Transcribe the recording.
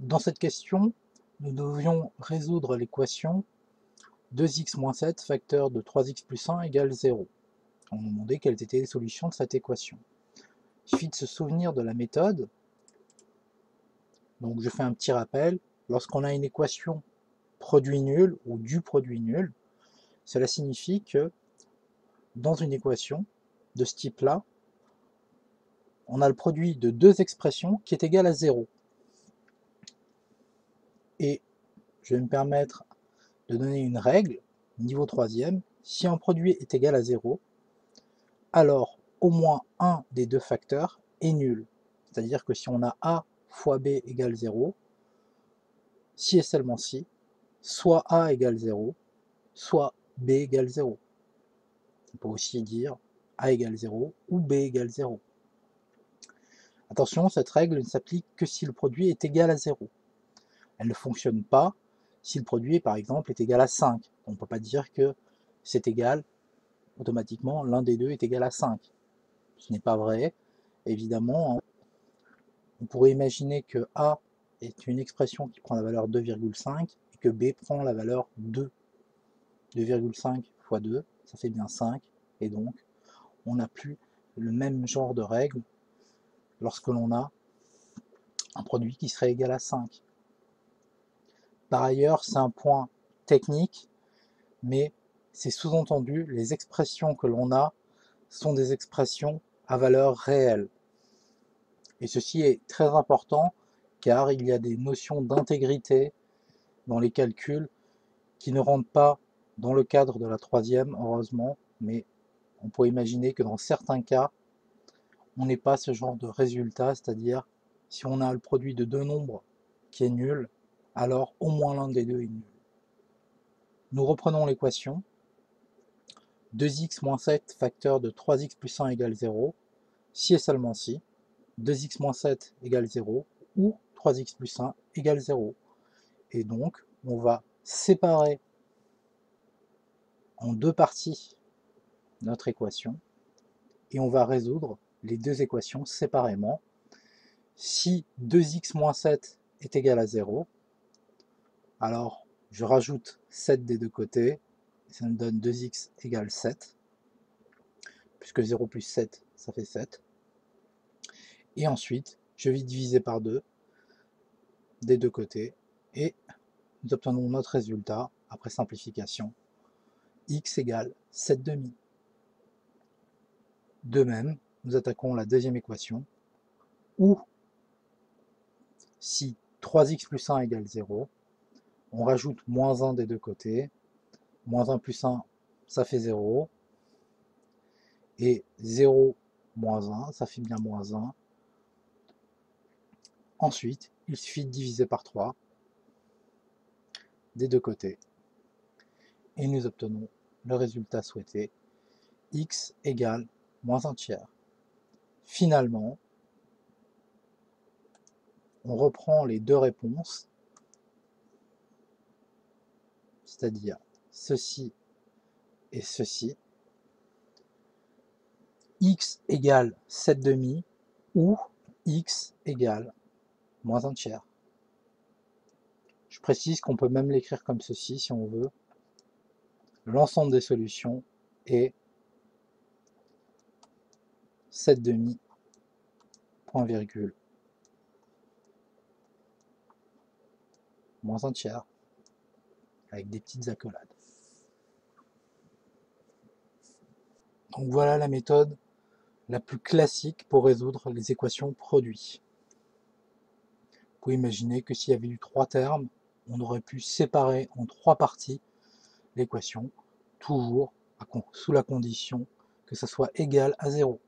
Dans cette question, nous devions résoudre l'équation 2x moins 7 facteur de 3x plus 1 égale 0. On nous demandait quelles étaient les solutions de cette équation. Il suffit de se souvenir de la méthode. Donc je fais un petit rappel. Lorsqu'on a une équation produit nul ou du produit nul, cela signifie que dans une équation de ce type-là, on a le produit de deux expressions qui est égal à 0. Et je vais me permettre de donner une règle, niveau 3e, si un produit est égal à 0, alors au moins un des deux facteurs est nul. C'est-à-dire que si on a a fois b égale 0, si et seulement si, soit a égale 0, soit b égale 0. On peut aussi dire a égale 0 ou b égale 0. Attention, cette règle ne s'applique que si le produit est égal à 0. Elle ne fonctionne pas si le produit, par exemple, est égal à 5. On ne peut pas dire que c'est égal, automatiquement, l'un des deux est égal à 5. Ce n'est pas vrai. Évidemment, on pourrait imaginer que A est une expression qui prend la valeur 2,5 et que B prend la valeur 2. 2,5 fois 2, ça fait bien 5. Et donc, on n'a plus le même genre de règle lorsque l'on a un produit qui serait égal à 5. Par ailleurs, c'est un point technique, mais c'est sous-entendu, les expressions que l'on a sont des expressions à valeur réelle. Et ceci est très important car il y a des notions d'intégrité dans les calculs qui ne rentrent pas dans le cadre de la 3e, heureusement, mais on peut imaginer que dans certains cas, on n'ait pas ce genre de résultat, c'est-à-dire si on a le produit de deux nombres qui est nul, alors au moins l'un des deux est nul. Nous reprenons l'équation. 2x moins 7 facteur de 3x plus 1 égale 0, si et seulement si 2x moins 7 égale 0 ou 3x plus 1 égale 0. Et donc, on va séparer en deux parties notre équation et on va résoudre les deux équations séparément. Si 2x moins 7 est égal à 0, alors je rajoute 7 des deux côtés, ça me donne 2x égale 7, puisque 0 plus 7, ça fait 7. Et ensuite, je vais diviser par 2 des deux côtés, et nous obtenons notre résultat, après simplification, x égale 7 demi. De même, nous attaquons la deuxième équation, où si 3x plus 1 égale 0, on rajoute moins 1 des deux côtés, moins 1 plus 1, ça fait 0, et 0 moins 1, ça fait bien moins 1. Ensuite, il suffit de diviser par 3 des deux côtés, et nous obtenons le résultat souhaité, x égale moins 1 tiers. Finalement, on reprend les deux réponses, c'est-à-dire ceci et ceci, x égale 7 demi ou x égale moins 1 tiers. Je précise qu'on peut même l'écrire comme ceci si on veut. L'ensemble des solutions est 7 demi, point virgule, moins 1 tiers, avec des petites accolades. Donc voilà la méthode la plus classique pour résoudre les équations produits. Vous pouvez imaginer que s'il y avait eu 3 termes, on aurait pu séparer en 3 parties l'équation, toujours sous la condition que ça soit égal à 0.